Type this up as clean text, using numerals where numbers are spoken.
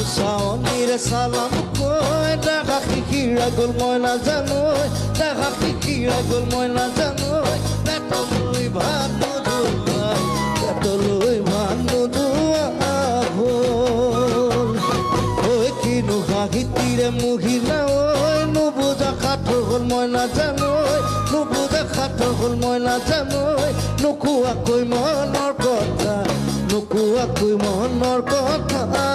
চাৱনীৰে চালাম কৈ দেখা শিকিৰা গ'ল মই নাজানো দেখা শিকিৰা গ'ল মই নাজানো পেটলৈ ভাত নোধোৱা পেটলৈ ভাত নোধোৱা হ'ল ঐ কিনো হাঁহিতিৰে মুহিলা ঐ নুবুজা সাঁথৰ হ'ল মই নাজানো নুবুজা সাঁথৰ হ'ল মই নাজানো নোকোৱাকৈ মনৰ কথা নোকোৱাকৈ মনৰ কথা